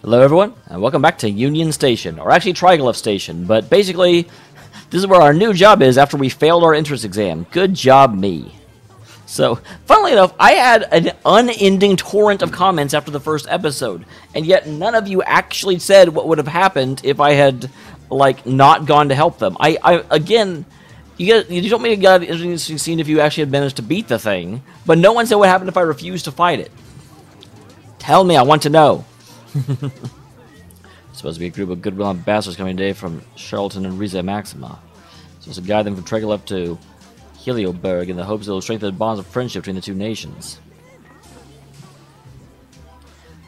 Hello everyone, and welcome back to Union Station, or actually Triglyph Station, but basically, this is where our new job is after we failed our entrance exam. Good job, me. So, funnily enough, I had an unending torrent of comments after the first episode, and yet none of you actually said what would have happened if I had, like, not gone to help them. Again, you told me to get an interesting scene if you actually had managed to beat the thing, but no one said what happened if I refused to fight it. Tell me, I want to know. Supposed to be a group of goodwill ambassadors coming today from Charlton and Riza Maxima. Supposed to guide them from Triglyph to Helioberg in the hopes it will strengthen the bonds of friendship between the two nations.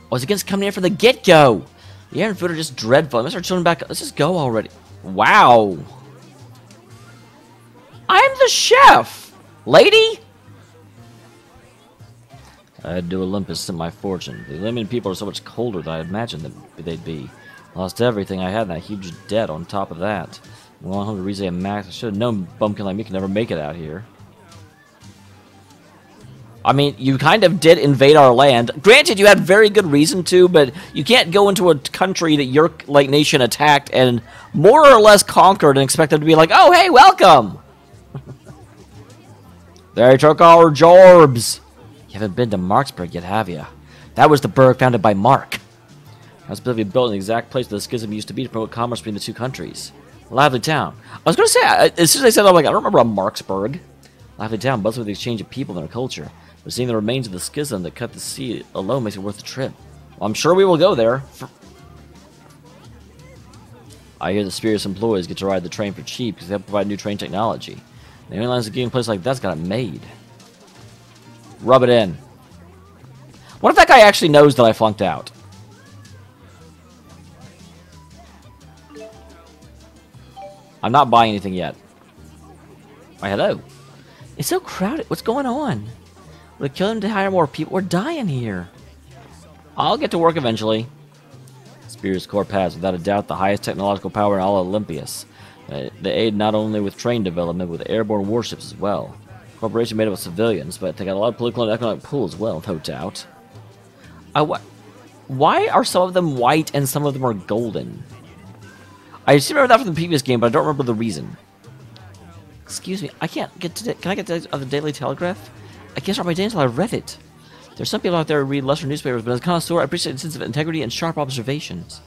I was against coming here from the get-go. The air and food are just dreadful. I must start chilling back. Let's just go already. Wow. I'm the chef, lady. I had to do Olympus in my fortune. The Olympian people are so much colder than I imagined they'd be. Lost everything I had in that huge debt on top of that. Well, home to Rize and Max. I should have known bumpkin like me could never make it out here. I mean, you kind of did invade our land. Granted, you had very good reason to, but you can't go into a country that your like nation attacked and more or less conquered and expect them to be like, oh, hey, welcome! They took our jorbs! You haven't been to Marksburg yet, have you? That was the burg founded by Mark. I was built in the exact place where the schism used to be to promote commerce between the two countries. Lively town. I was going to say, as soon as I said that, I'm like, I don't remember a Marksburg. Lively town, buzzing with the exchange of people and their culture. But seeing the remains of the schism that cut the sea alone makes it worth the trip. Well, I'm sure we will go there. I hear the Spirits employees get to ride the train for cheap because they help provide new train technology. The airlines that get in a place like that's got it made. Rub it in. What if that guy actually knows that I flunked out? I'm not buying anything yet. Why, hello. It's so crowded. What's going on? Will it kill him to hire more people? We're dying here. I'll get to work eventually. Spears Corps has, without a doubt, the highest technological power in all Olympias. They aid not only with train development, but with airborne warships as well. Corporation made up of civilians, but they got a lot of political and economic pull as well, no doubt. Why are some of them white and some of them are golden? I seem to remember that from the previous game, but I don't remember the reason. Excuse me, I can't get to... Can I get to the Daily Telegraph? I can't start my day until I read it. There's some people out there who read lesser newspapers, but as a connoisseur, I appreciate the sense of integrity and sharp observations.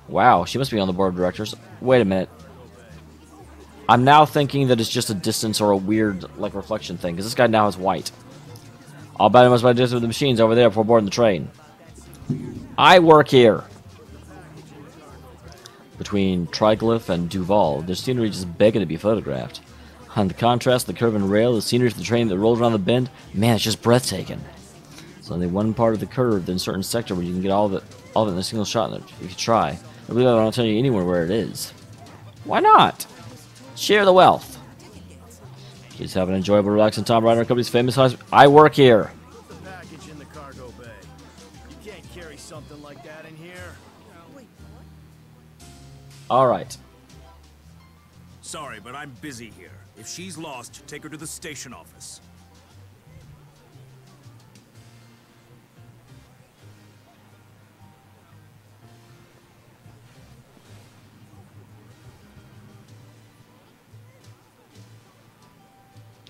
Wow, she must be on the board of directors. Wait a minute. I'm now thinking that it's just a distance or a weird, like, reflection thing, because this guy now is white. I'll bet I must have distance with the machines over there before boarding the train. I work here. Between Triglyph and Duval, there's scenery just begging to be photographed. On the contrast, the curve and rail, the scenery of the train that rolls around the bend, man, it's just breathtaking. There's only one part of the curve in a certain sector where you can get all of it in a single shot. If you try, I believe I don't tell you anywhere where it is. Why not? Share the wealth. Kids have an enjoyable, relaxing time riding our company's famous house. I work here. The package in the cargo bay. You can't carry something like that in here. All right. Sorry, but I'm busy here. If she's lost, take her to the station office.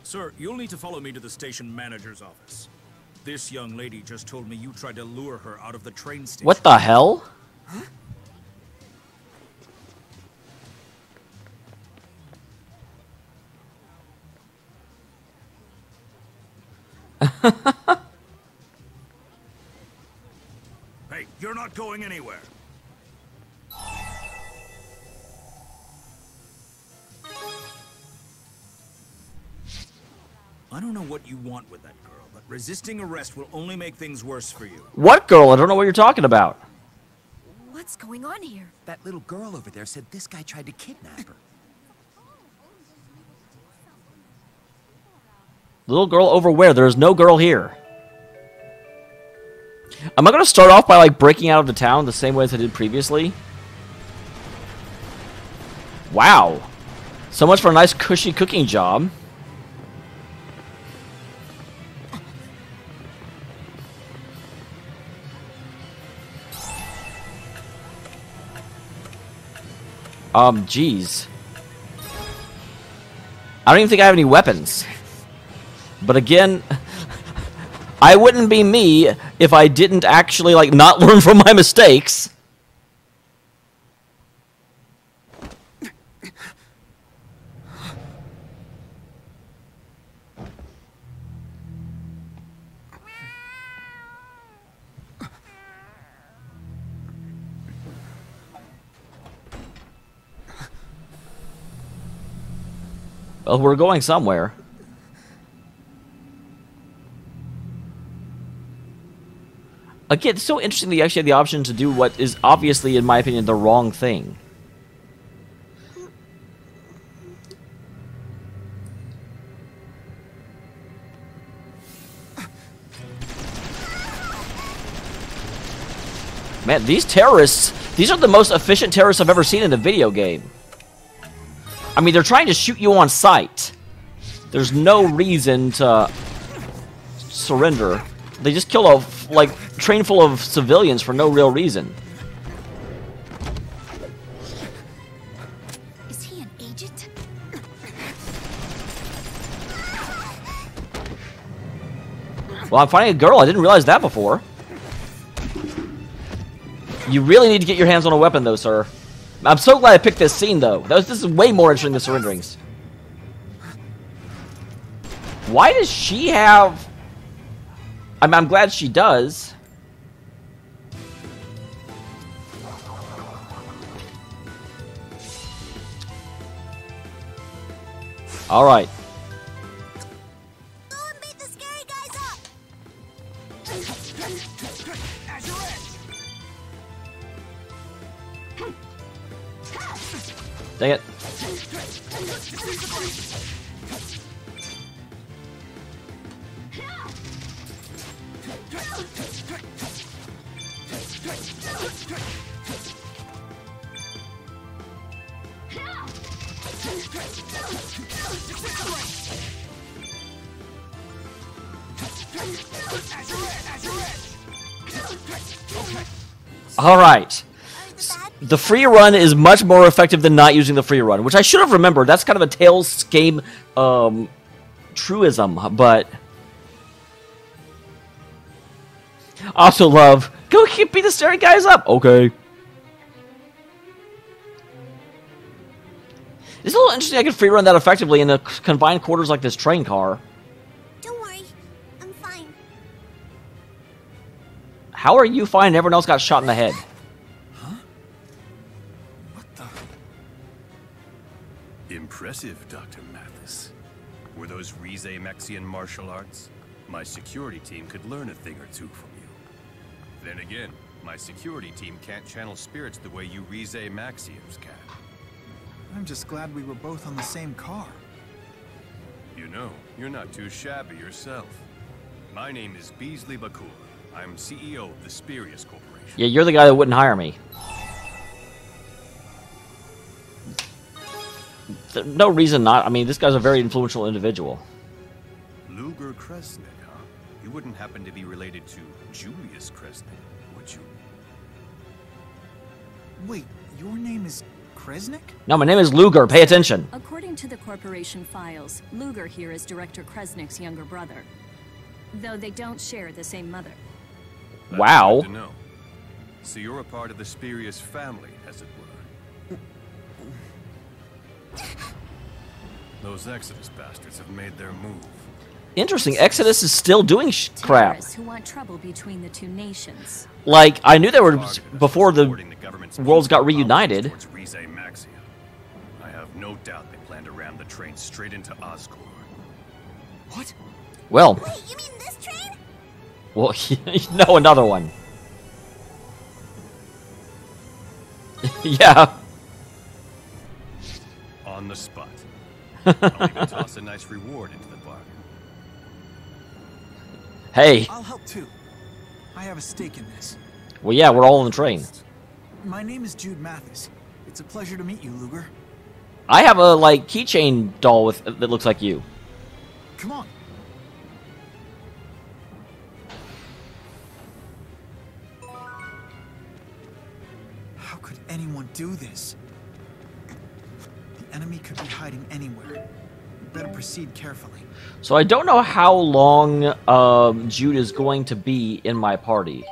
Sir, you'll need to follow me to the station manager's office. This young lady just told me you tried to lure her out of the train station. What the hell? Huh? Hey, you're not going anywhere. I don't know what you want with that girl, but resisting arrest will only make things worse for you. What girl? I don't know what you're talking about. What's going on here? That little girl over there said this guy tried to kidnap her. Little girl over where? There is no girl here. Am I going to start off by, like, breaking out of the town the same way as I did previously? Wow. So much for a nice, cushy cooking job. Jeez. I don't even think I have any weapons. But again, I wouldn't be me if I didn't actually, like, not learn from my mistakes. Well, we're going somewhere. Again, it's so interesting that you actually have the option to do what is obviously, in my opinion, the wrong thing. Man, these terrorists, these are the most efficient terrorists I've ever seen in a video game. I mean, they're trying to shoot you on sight. There's no reason to surrender. They just kill a, like, train full of civilians for no real reason. Is he an agent? Well, I'm finding a girl. I didn't realize that before. You really need to get your hands on a weapon, though, sir. I'm so glad I picked this scene, though. This is way more interesting than surrenderings. Why does she have... I'm glad she does. All right. Go and beat the scary guys up! Dang it. All right. The free run is much more effective than not using the free run, which I should have remembered. That's kind of a Tales game truism, but also love. Go beat the staring guys up. Okay. It's a little interesting I can free run that effectively in the confined quarters like this train car. Don't worry, I'm fine. How are you fine and everyone else got shot in the head? Huh? What the? Impressive, Dr. Mathis. Were those Rize Maxian martial arts? My security team could learn a thing or two from you. Then again, my security team can't channel spirits the way you Rize Maxians can. I'm just glad we were both on the same car. You know, you're not too shabby yourself. My name is Beasley Bakur. I'm CEO of the Spurious Corporation. Yeah, you're the guy that wouldn't hire me. No reason not. I mean, this guy's a very influential individual. Luger Kresnik, huh? You wouldn't happen to be related to Julius Kresnik, would you? Wait, your name is Kresnik? No, my name is Luger. Pay attention. According to the corporation files, Luger here is Director Kresnik's younger brother, though they don't share the same mother. That's Wow. good to know. So you're a part of the Spurious family, as it were. Those Exodus bastards have made their move. Interesting. Exodus is still doing crap. Terrorists who want trouble between the two nations. Like, I knew they were Targeted before the supporting government's worlds got policies reunited. towards Rize Maxia. I have no doubt they plan to ram the train straight into Oscorp. What? Well, Wait, you mean this train? well, no, another one. Yeah. On the spot. I'll even toss a nice reward into the bargain. Hey. I'll help too. I have a stake in this. Well, yeah, we're all on the train. My name is Jude Mathis. It's a pleasure to meet you, Luger. I have a, like, keychain doll with that looks like you. Come on. How could anyone do this? enemy could be hiding anywhere. We better proceed carefully. So I don't know how long Jude is going to be in my party.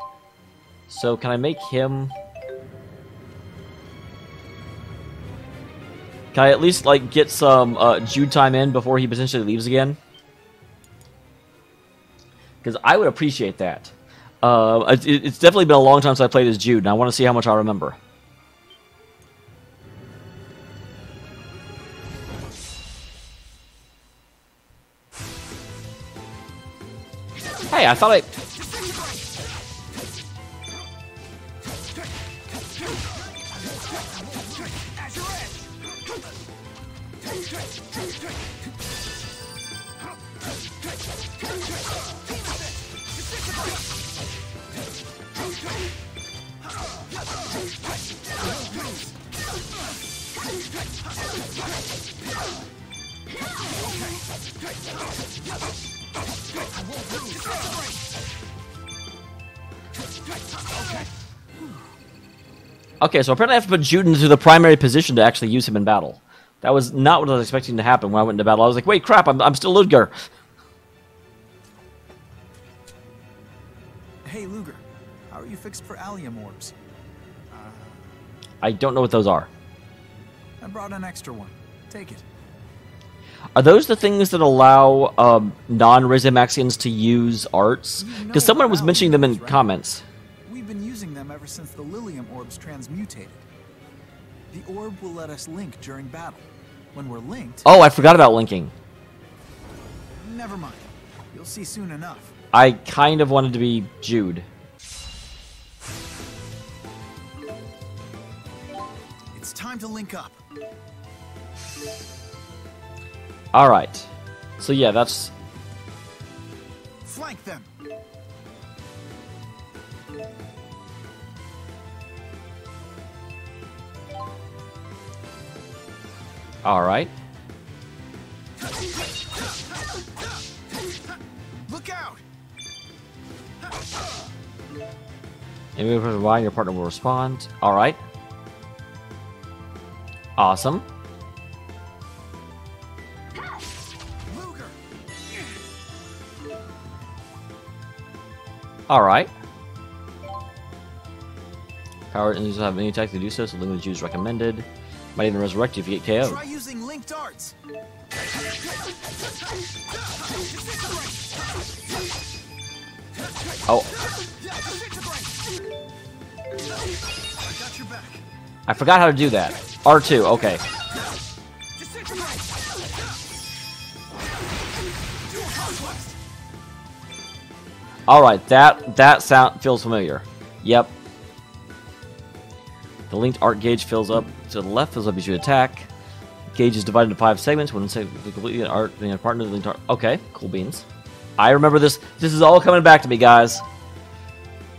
So can I make him... Can I at least, like, get some Jude time in before he potentially leaves again? Because I would appreciate that. It's definitely been a long time since I played as Jude, and I want to see how much I remember. Hey, I thought I... Okay, so apparently I have to put Jude into the primary position to actually use him in battle. That was not what I was expecting to happen when I went into battle. I was like, wait, crap, I'm still Ludger. Hey, Luger. How are you fixed for allium orbs? I don't know what those are. I brought an extra one. Take it. Are those the things that allow non-Rizamaxians to use arts? Because someone was mentioning them in comments. We've been using them ever since the Lilium orbs transmutated. The orb will let us link during battle. When we're linked... Oh, I forgot about linking. Never mind. You'll see soon enough. I kind of wanted to be Jude. It's time to link up. Alright. So yeah, that's... Flank them. Alright. Look out! And move for Y, your partner will respond. Alright. Awesome. Luger. Alright. Power enemies will have any attack to do so, so limited Jude is recommended. Might even resurrect you if you get KO'd. Try using linked arts. Oh, I got your back. I forgot how to do that. R2, okay. Alright, that sound feels familiar. Yep. The linked art gauge fills up to the left, fills up as you attack. Gauge is divided into 5 segments. When completely an art being a partner of the linked art. Okay, cool beans. I remember this. This is all coming back to me, guys.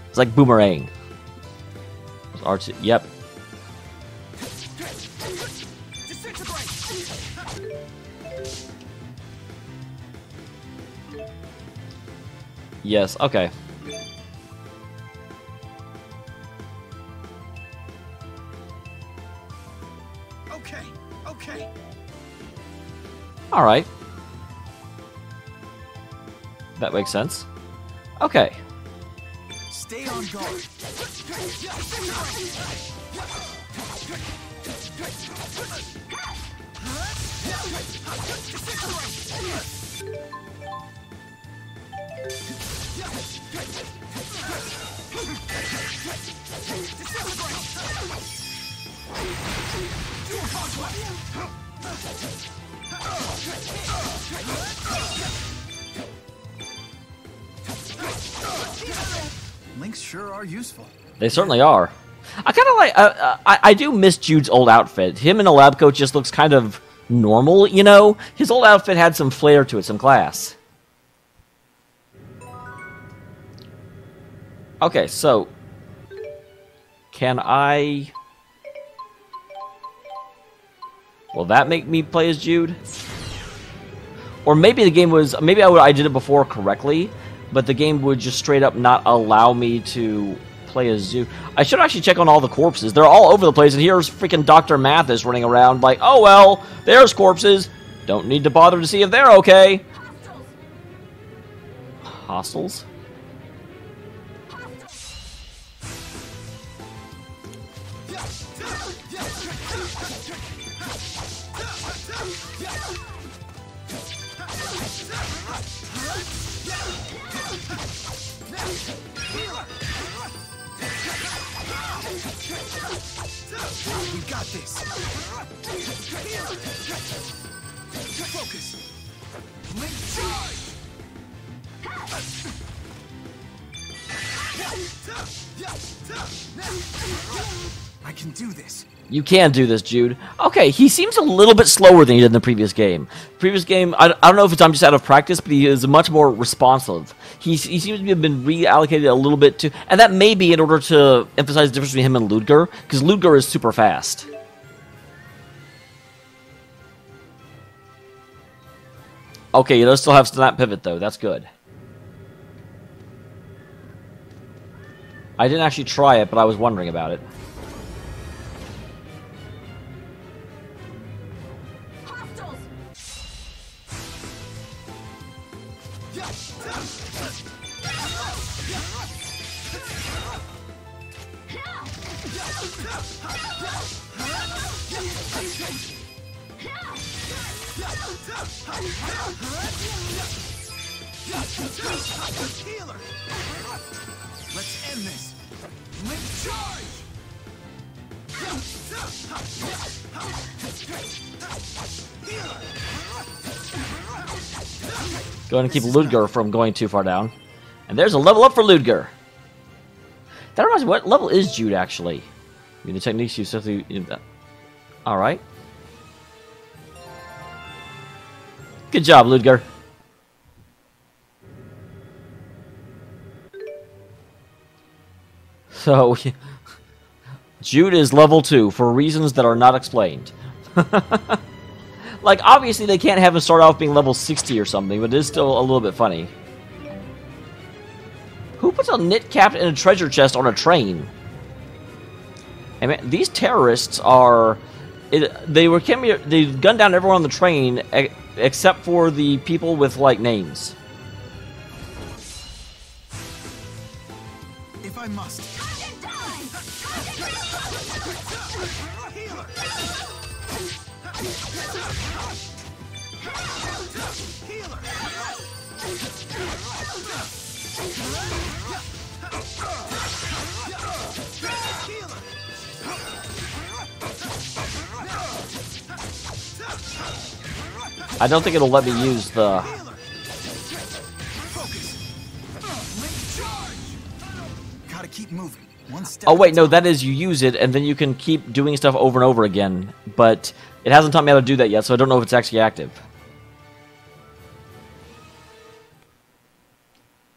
It's like boomerang. R2, yep. Yes, okay. Okay. Alright. That makes sense. Okay. Stay on guard. Links sure are useful. They certainly are. I kind of like... I do miss Jude's old outfit. Him in a lab coat just looks kind of normal, you know? His old outfit had some flair to it, some class. Okay, so... Can I... Will that make me play as Jude? Or maybe the game was... Maybe I did it before correctly, but the game would just straight up not allow me to play a zoo. I should actually check on all the corpses. They're all over the place, and here's freaking Dr. Mathis running around like, oh well, there's corpses. Don't need to bother to see if they're okay. Hostiles? We got this. Focus. Link charge. I can do this. You can do this, Jude. Okay, he seems a little bit slower than he did in the previous game. Previous game, I don't know if I'm just out of practice, but he is much more responsive. He seems to have been reallocated a little bit too, and that may be in order to emphasize the difference between him and Ludger, because Ludger is super fast. Okay, he does still have snap pivot though. That's good. I didn't actually try it, but I was wondering about it. Healer. Let's end this. Link charge. Go ahead and keep Ludger from going too far down. And there's a level up for Ludger. That reminds me, what level is Jude actually? I mean, the techniques you simply... Alright. Good job, Ludger. So, Jude is level 2 for reasons that are not explained. Like, obviously they can't have him start off being level 60 or something, but it is still a little bit funny. Who puts a knit cap in a treasure chest on a train? Hey man, these terrorists are... They gunned down everyone on the train except for the people with, like, names. If I must. I don't think it'll let me use the... Gotta keep moving. One step Oh wait, no, that is you use it and then you can keep doing stuff over and over again, but it hasn't taught me how to do that yet, so I don't know if it's actually active.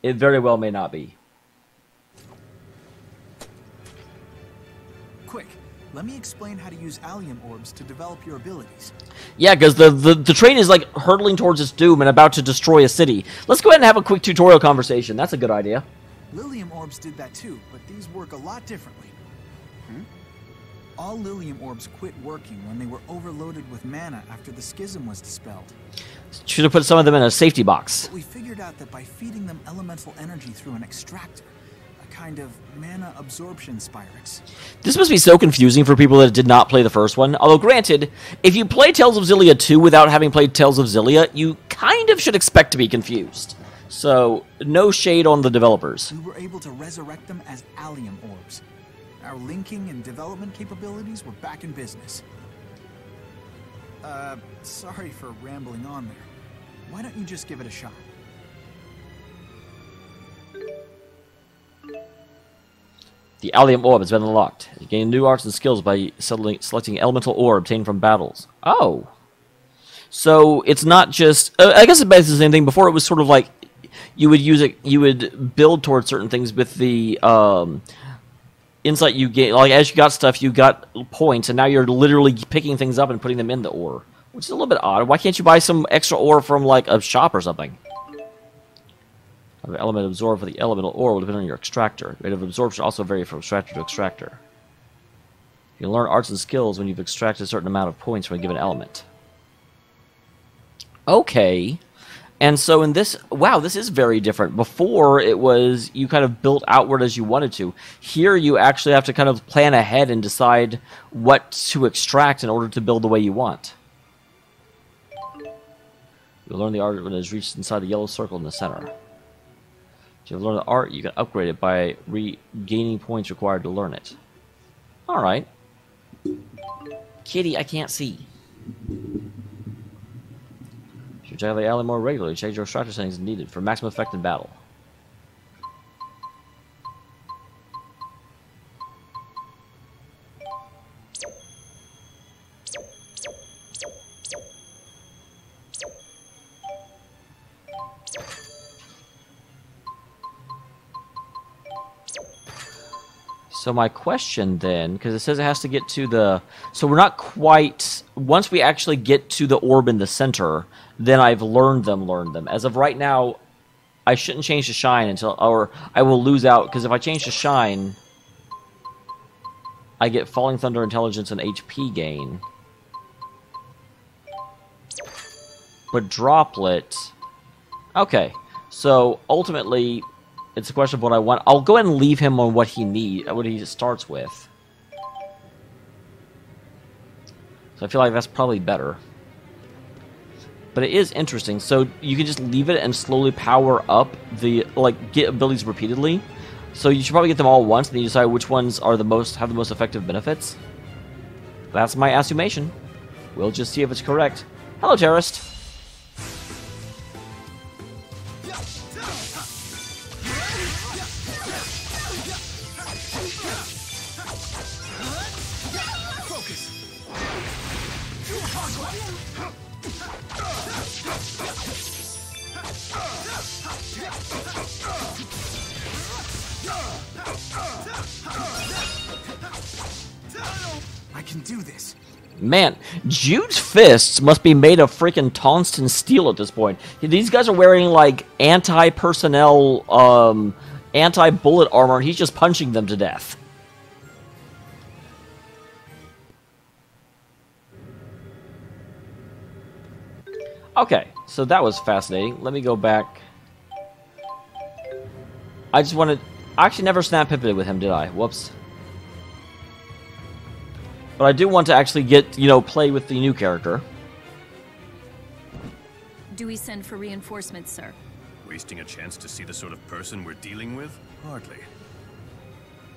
It very well may not be. Quick, let me explain how to use allium orbs to develop your abilities. Yeah, because the train is like hurtling towards its doom and about to destroy a city. Let's go ahead and have a quick tutorial conversation. That's a good idea. Lilium orbs did that too, but these work a lot differently. All Lilium orbs quit working when they were overloaded with mana after the schism was dispelled. Should have put some of them in a safety box. But we figured out that by feeding them elemental energy through an extractor, a kind of mana absorption spyrix. This must be so confusing for people that did not play the first one. Although, granted, if you play Tales of Xillia 2 without having played Tales of Xillia, you kind of should expect to be confused. So, no shade on the developers. We were able to resurrect them as allium orbs. Our linking and development capabilities were back in business. Sorry for rambling on there. Why don't you just give it a shot? The Allium Orb has been unlocked. You gain new arts and skills by selecting elemental ore obtained from battles. Oh. So, it's not just... I guess it's basically the same thing. Before, it was sort of like... You would use it... You would build towards certain things with the... insight you get, like as you got stuff, you got points, and now you're literally picking things up and putting them in the ore, which is a little bit odd. Why can't you buy some extra ore from like a shop or something? Of element absorbed for the elemental ore will depend on your extractor. The rate of absorption also vary from extractor to extractor. You can learn arts and skills when you've extracted a certain amount of points from a given element. Okay. And so in this, wow, this is very different. Before, it was you kind of built outward as you wanted to. Here, you actually have to kind of plan ahead and decide what to extract in order to build the way you want. You'll learn the art when it is reached inside the yellow circle in the center. If you learn the art, you can upgrade it by regaining points required to learn it. Alright. Kitty, I can't see. Should check out the alley more regularly. Change your extractor settings as needed for maximum effect in battle. So my question then, because it says it has to get to the... So we're not quite... Once we actually get to the orb in the center, then I've learned them. As of right now, I shouldn't change to shine until... Or I will lose out, because if I change to shine, I get Falling Thunder, Intelligence, and HP gain. But Droplet... Okay, so ultimately... It's a question of what I want. I'll go ahead and leave him on what he starts with. So I feel like that's probably better. But it is interesting. So you can just leave it and slowly power up the get abilities repeatedly. So you should probably get them all once, and then you decide which ones are have the most effective benefits. That's my assumation. We'll just see if it's correct. Hello, terrorist. I can do this. Man, Jude's fists must be made of freaking tungsten steel at this point. These guys are wearing, like, anti-personnel, anti-bullet armor, and he's just punching them to death. Okay, so that was fascinating. Let me go back. I just wanted... I actually never snap pivoted with him, did I? Whoops. But I do want to actually get, play with the new character. Do we send for reinforcements, sir? Wasting a chance to see the sort of person we're dealing with? Hardly.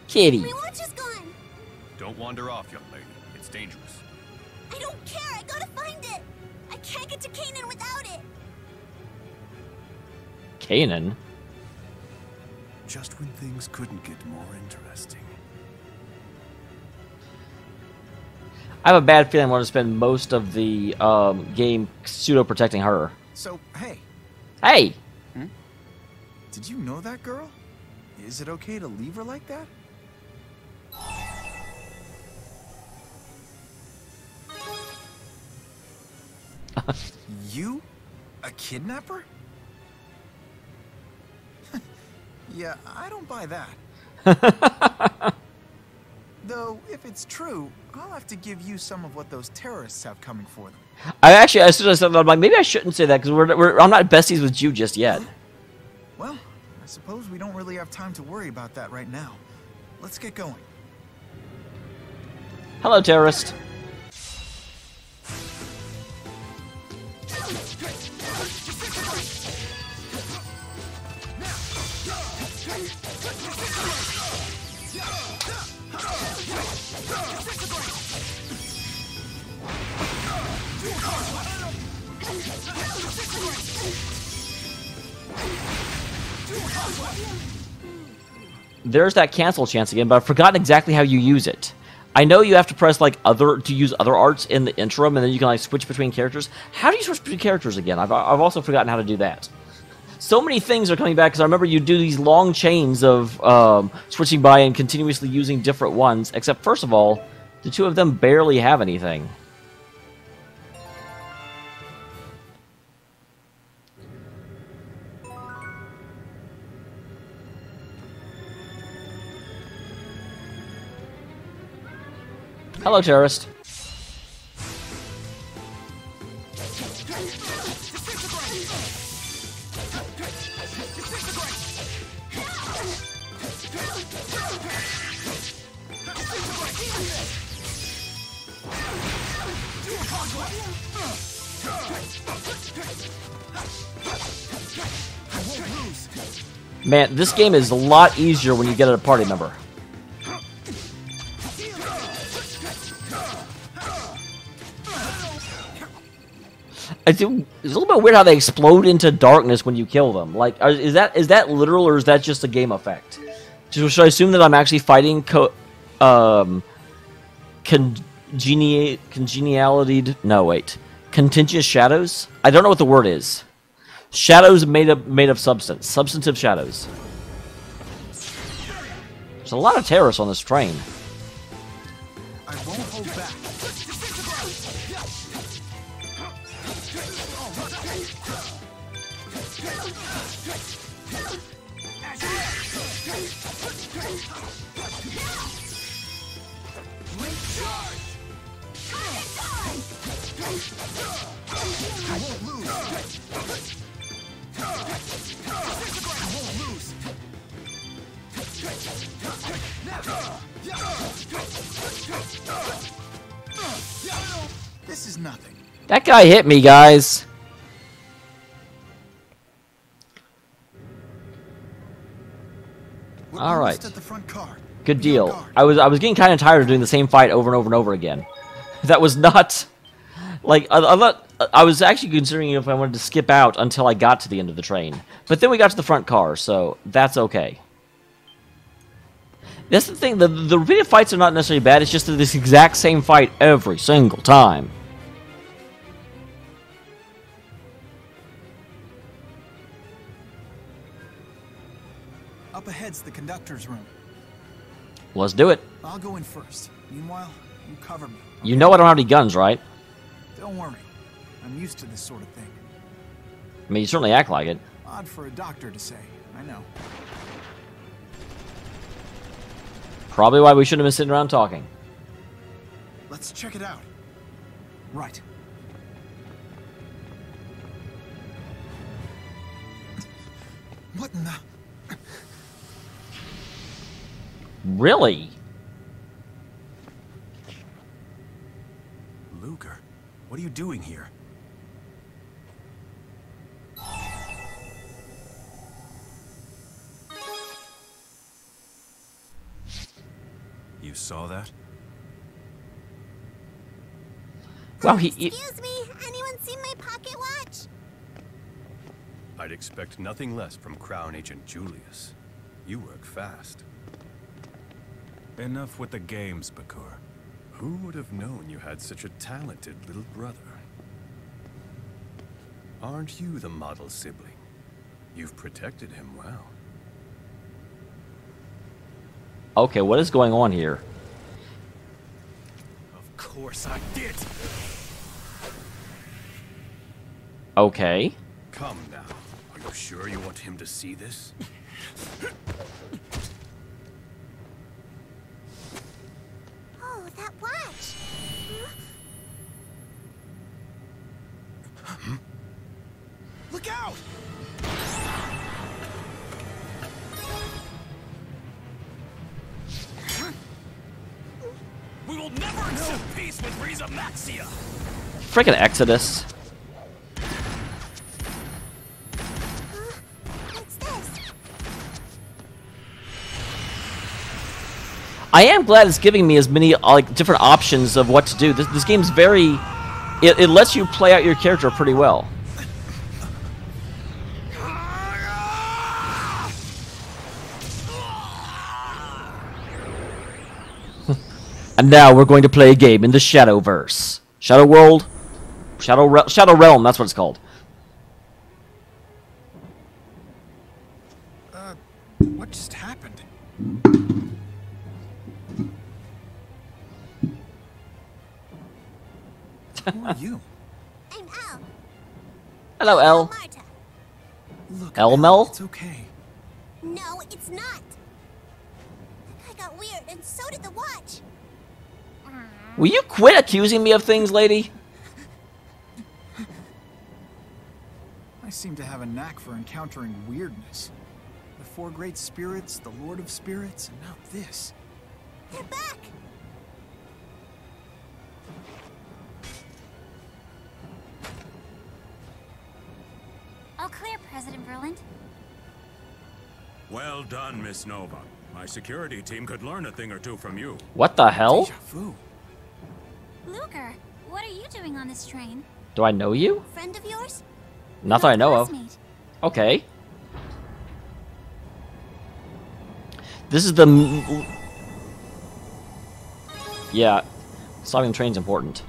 Kitty. My watch is gone. Don't wander off, young lady. It's dangerous. I don't care. I gotta find it. I can't get to Canaan without it. Canaan? Just when things couldn't get more interesting. I have a bad feeling I'm going to spend most of the game pseudo-protecting her. So, hey. Hey! Did you know that girl? Is it okay to leave her like that? You? A kidnapper? Yeah, I don't buy that. Though, if it's true, I'll have to give you some of what those terrorists have coming for them. As soon as I said that, I'm like, maybe I shouldn't say that, because I'm not besties with Jude just yet. Well, I suppose we don't really have time to worry about that right now. Let's get going. Hello, terrorist. There's that cancel chance again, but I've forgotten exactly how you use it. I know you have to press to use other arts in the interim, and then you can switch between characters. How do you switch between characters again? I've also forgotten how to do that. So many things are coming back, because I remember you do these long chains of switching by and continuously using different ones, except first of all, the two of them barely have anything. Hello, terrorist. Man, this game is a lot easier when you get a party member. It's a little bit weird how they explode into darkness when you kill them. Like, is that literal or is that just a game effect? Should I assume that I'm actually fighting congeniality? No, wait, contingent shadows. I don't know what the word is. Shadows made of substance. Substantive shadows. There's a lot of terrorists on this train. I won't hold back. I won't lose. I won't lose. This is nothing. That guy hit me, guys. We're All right. almost at the front car. Good Be on deal. guard. I was getting kind of tired of doing the same fight over and over and over again. That was not like I was actually considering if I wanted to skip out until I got to the end of the train. But then we got to the front car, so that's okay. That's the thing. The repeated fights are not necessarily bad. It's just that this exact same fight every single time. Up ahead's the conductor's room. Let's do it. I'll go in first. Meanwhile, you cover me. You know I don't have any guns, right? Don't worry. I'm used to this sort of thing. I mean, you certainly act like it. Odd for a doctor to say. I know. Probably why we shouldn't have been sitting around talking. Let's check it out. Right. What in the... Really? Luger, what are you doing here? You saw that? Wow, Excuse me, anyone seen my pocket watch? I'd expect nothing less from Crown Agent Julius. You work fast. Enough with the games, Bakur. Who would have known you had such a talented little brother? Aren't you the model sibling? You've protected him well. Okay, what is going on here? Of course I did! Okay. Come now. Are you sure you want him to see this? Oh, that watch. Look out! We will never accept peace with Riza Maxia! Freaking Exodus. What's this? I am glad it's giving me as many like different options of what to do. This game's very... It lets you play out your character pretty well. And now we're going to play a game in the Shadowverse. Shadow World? Shadow Realm, that's what it's called. What just happened? Who are you? I'm Elle. Hello, Elle. Marta. Look, Elmel? It's okay. No, it's not. I got weird, and so did the watch. Will you quit accusing me of things, lady? I seem to have a knack for encountering weirdness. The four great spirits, the Lord of Spirits, and now this. They're back! All clear, President Verland. Well done, Miss Nova. My security team could learn a thing or two from you. What the hell? Deja vu. Luger, what are you doing on this train? Do I know you? Friend of yours? Not that I know of. Classmate. Okay. This is the... Yeah. Stopping the train's important.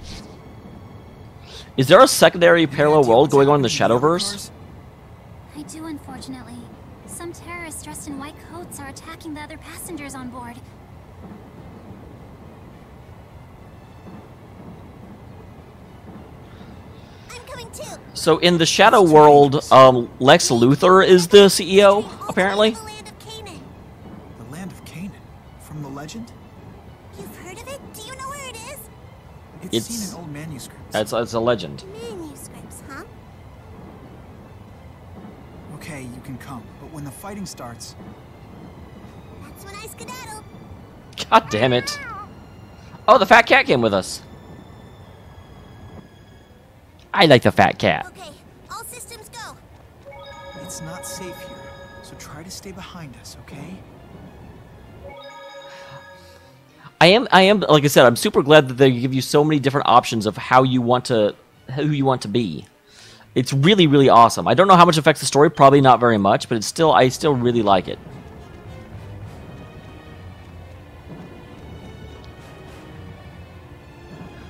Is there a secondary parallel world going on in the Shadowverse? I do, unfortunately. Some terrorists dressed in white coats are attacking the other passengers on board. I'm coming too. So in the Shadow World, Lex Luthor is the CEO, apparently. The land of Canaan. The land of Canaan. From the legend? You've heard of it? Do you know where it is? It's seen in old manuscripts. It's a legend. Manuscripts, huh? Okay, you can come, but when the fighting starts... That's when I skedaddle. God damn it. Oh, the fat cat came with us. I like the fat cat. Okay, all systems go. It's not safe here, so try to stay behind us, okay? I am, like I said, I'm super glad that they give you so many different options of who you want to be. It's really, really awesome. I don't know how much affects the story, probably not very much, but I still really like it.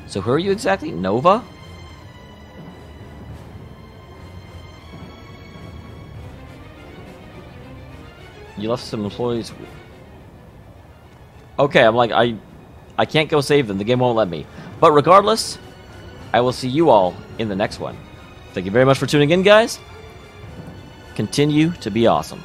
So who are you exactly? Nova? You left some employees... Okay, I'm like, I can't go save them. The game won't let me. But regardless, I will see you all in the next one. Thank you very much for tuning in, guys. Continue to be awesome.